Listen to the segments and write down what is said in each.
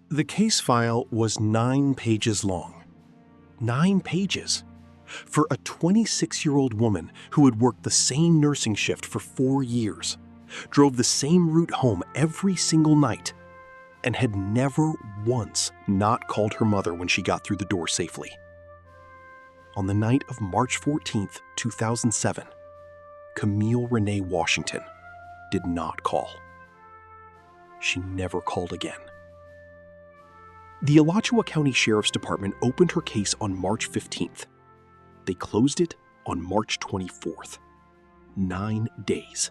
The case file was 9 pages long. 9 pages. For a 26-year-old woman who had worked the same nursing shift for 4 years, drove the same route home every single night, and had never once not called her mother when she got through the door safely. On the night of March 14th, 2007, Camille Renee Washington did not call. She never called again. The Alachua County Sheriff's Department opened her case on March 15th. They closed it on March 24th. 9 days.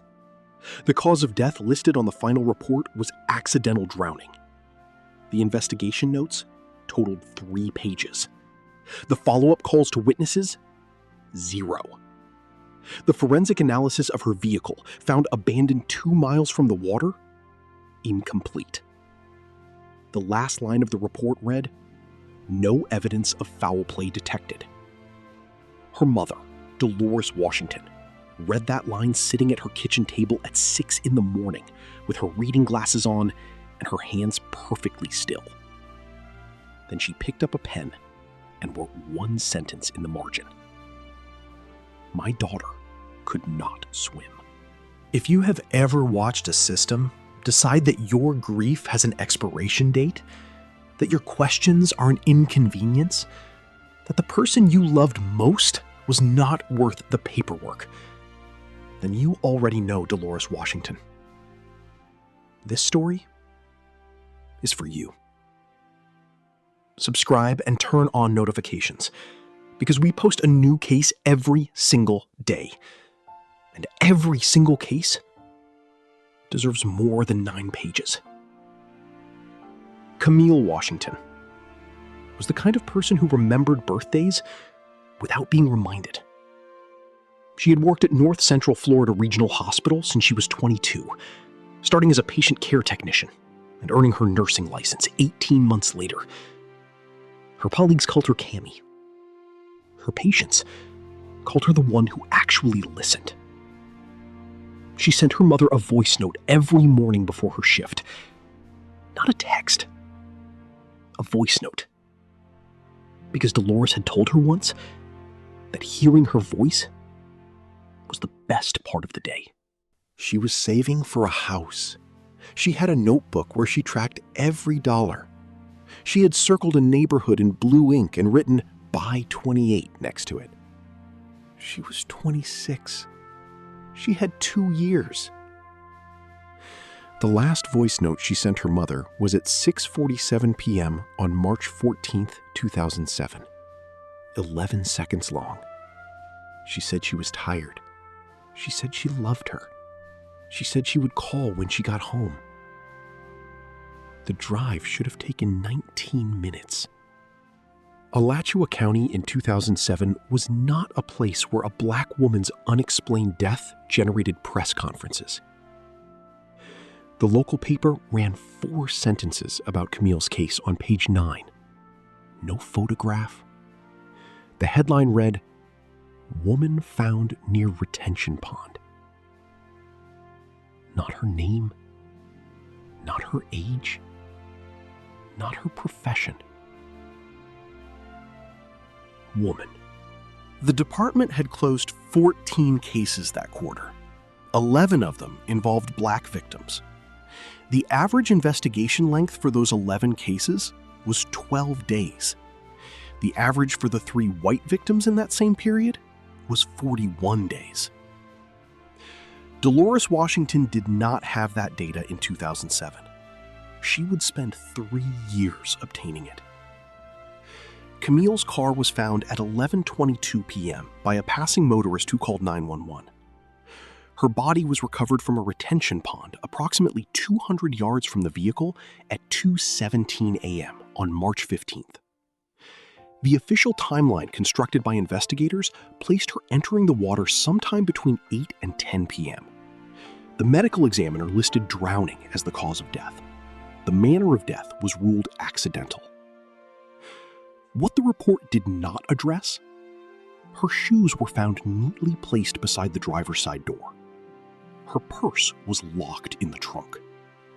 The cause of death listed on the final report was accidental drowning. The investigation notes totaled 3 pages. The follow-up calls to witnesses? 0. The forensic analysis of her vehicle, found abandoned 2 miles from the water? Incomplete. The last line of the report read, "No evidence of foul play detected." Her mother, Delores Washington, read that line sitting at her kitchen table at 6 in the morning with her reading glasses on and her hands perfectly still. Then she picked up a pen and wrote 1 sentence in the margin. "My daughter could not swim." If you have ever watched a system decide that your grief has an expiration date, that your questions are an inconvenience, that the person you loved most was not worth the paperwork, then you already know Delores Washington. This story is for you. Subscribe and turn on notifications, because we post a new case every single day. And every single case deserves more than 9 pages. Camille Washington was the kind of person who remembered birthdays without being reminded. She had worked at North Central Florida Regional Hospital since she was 22, starting as a patient care technician and earning her nursing license 18 months later. Her colleagues called her Cammy. Her patients called her the one who actually listened. She sent her mother a voice note every morning before her shift. Not a text. A voice note. Because Delores had told her once that hearing her voice was the best part of the day. She was saving for a house. She had a notebook where she tracked every dollar. She had circled a neighborhood in blue ink and written "Buy 28" next to it. She was 26. She had 2 years. The last voice note she sent her mother was at 6:47 p.m. on March 14th, 2007. 11 seconds long. She said she was tired. She said she loved her. She said she would call when she got home. The drive should have taken 19 minutes. Alachua County in 2007 was not a place where a Black woman's unexplained death generated press conferences. The local paper ran 4 sentences about Camille's case on page 9. No photograph. The headline read, "Woman found near retention pond." Not her name, not her age, not her profession. Woman. The department had closed 14 cases that quarter. 11 of them involved Black victims. The average investigation length for those 11 cases was 12 days. The average for the 3 white victims in that same period was 41 days. Delores Washington did not have that data in 2007. She would spend 3 years obtaining it. Camille's car was found at 11:22 p.m. by a passing motorist who called 911. Her body was recovered from a retention pond approximately 200 yards from the vehicle at 2:17 a.m. on March 15th. The official timeline constructed by investigators placed her entering the water sometime between 8 and 10 p.m. The medical examiner listed drowning as the cause of death. The manner of death was ruled accidental. What the report did not address? Her shoes were found neatly placed beside the driver's side door. Her purse was locked in the trunk.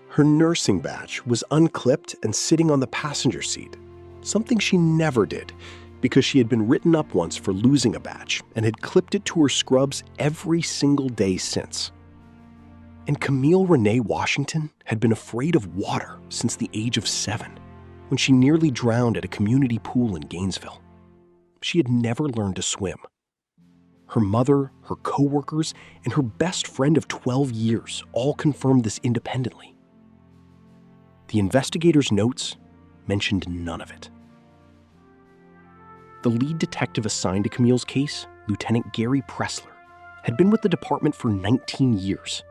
Her nursing badge was unclipped and sitting on the passenger seat, something she never did because she had been written up once for losing a badge and had clipped it to her scrubs every single day since. And Camille Renee Washington had been afraid of water since the age of 7, when she nearly drowned at a community pool in Gainesville. She had never learned to swim. Her mother, her coworkers, and her best friend of 12 years all confirmed this independently. The investigators' notes mentioned none of it. The lead detective assigned to Camille's case, Lieutenant Gary Pressler, had been with the department for 19 years.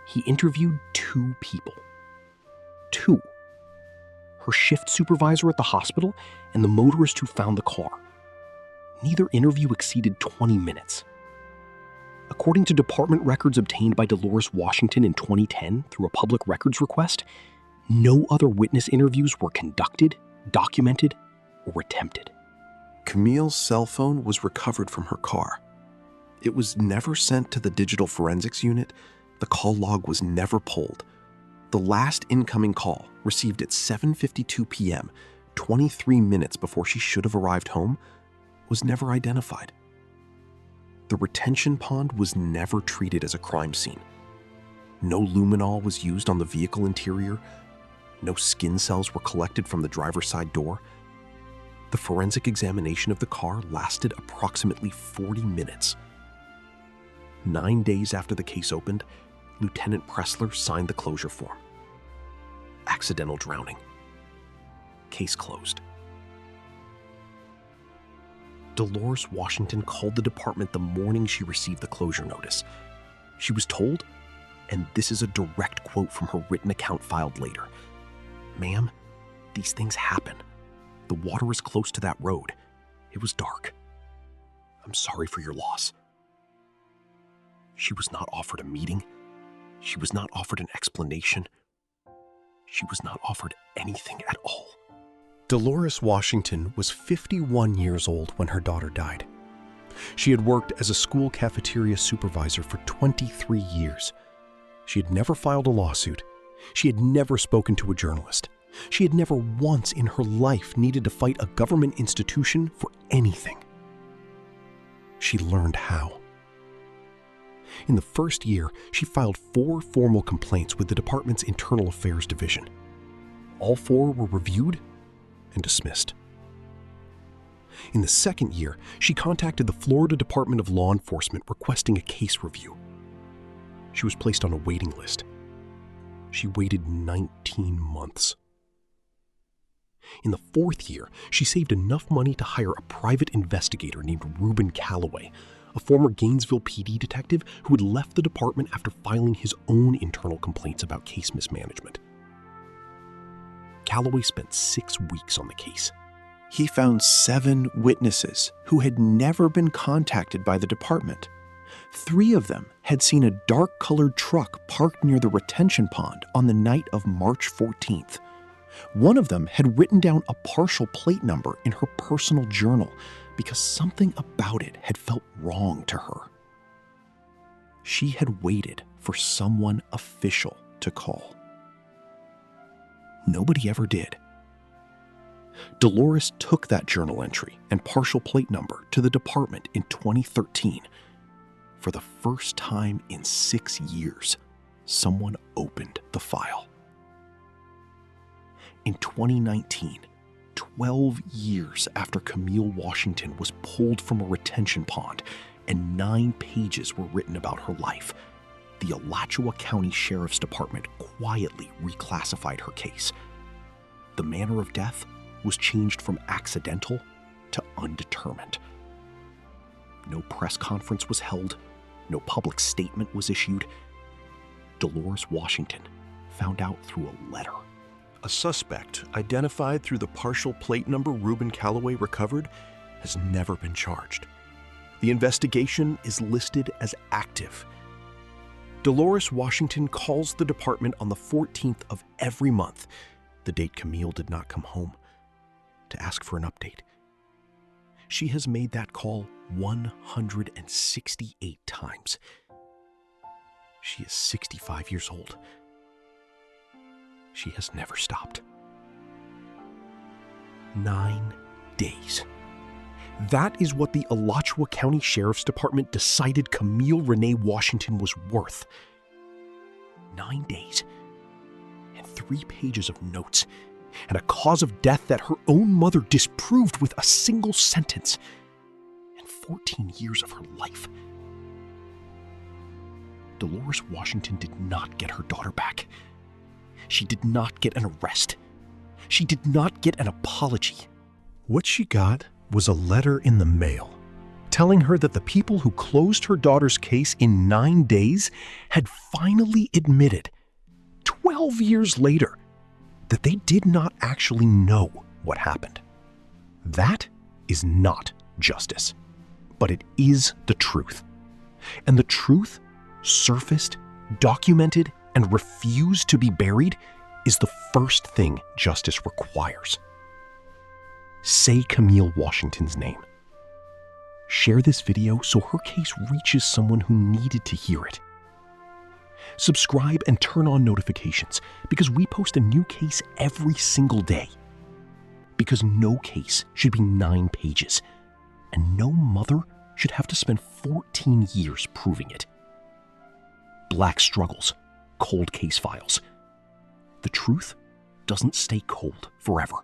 He interviewed 2 people. 2. Her shift supervisor at the hospital and the motorist who found the car. Neither interview exceeded 20 minutes. According to department records obtained by Delores Washington in 2010 through a public records request, no other witness interviews were conducted, documented, or attempted. Camille's cell phone was recovered from her car. It was never sent to the digital forensics unit. The call log was never pulled. The last incoming call, received at 7:52 p.m., 23 minutes before she should have arrived home, was never identified. The retention pond was never treated as a crime scene. No luminol was used on the vehicle interior. No skin cells were collected from the driver's side door. The forensic examination of the car lasted approximately 40 minutes. 9 days after the case opened, Lieutenant Pressler signed the closure form. Accidental drowning. Case closed. Delores Washington called the department the morning she received the closure notice. She was told, and this is a direct quote from her written account filed later, "Ma'am, these things happen. The water is close to that road. It was dark. I'm sorry for your loss." She was not offered a meeting. She was not offered an explanation. She was not offered anything at all. Delores Washington was 51 years old when her daughter died. She had worked as a school cafeteria supervisor for 23 years. She had never filed a lawsuit. She had never spoken to a journalist. She had never once in her life needed to fight a government institution for anything. She learned how. In the first year, she filed 4 formal complaints with the department's Internal Affairs Division. All 4 were reviewed and dismissed. In the second year, she contacted the Florida Department of Law Enforcement requesting a case review. She was placed on a waiting list. She waited 19 months. In the fourth year, she saved enough money to hire a private investigator named Reuben Calloway, a former Gainesville PD detective who had left the department after filing his own internal complaints about case mismanagement. Calloway spent 6 weeks on the case. He found 7 witnesses who had never been contacted by the department. 3 of them had seen a dark-colored truck parked near the retention pond on the night of March 14th. One of them had written down a partial plate number in her personal journal because something about it had felt wrong to her. She had waited for someone official to call. Nobody ever did. Delores took that journal entry and partial plate number to the department in 2013. For the first time in 6 years, someone opened the file. In 2019, 12 years after Camille Washington was pulled from a retention pond and 9 pages were written about her life, the Alachua County Sheriff's Department quietly reclassified her case. The manner of death was changed from accidental to undetermined. No press conference was held. No public statement was issued. Delores Washington found out through a letter. A suspect identified through the partial plate number Reuben Calloway recovered has never been charged. The investigation is listed as active. Delores Washington calls the department on the 14th of every month, the date Camille did not come home, to ask for an update. She has made that call 168 times. She is 65 years old. she has never stopped. 9 days. That is what the Alachua County Sheriff's Department decided Camille Renee Washington was worth. 9 days, and 3 pages of notes, and a cause of death that her own mother disproved with a single sentence, and 14 years of her life. Delores Washington did not get her daughter back. She did not get an arrest. She did not get an apology. What she got was a letter in the mail telling her that the people who closed her daughter's case in 9 days had finally admitted, 12 years later, that they did not actually know what happened. That is not justice, but it is the truth. And the truth, surfaced, documented, and refused to be buried, is the first thing justice requires. Say Camille Washington's name. Share this video so her case reaches someone who needed to hear it. Subscribe and turn on notifications because we post a new case every single day. Because no case should be 9 pages, and no mother should have to spend 14 years proving it. Black struggles, cold case files. The truth doesn't stay cold forever.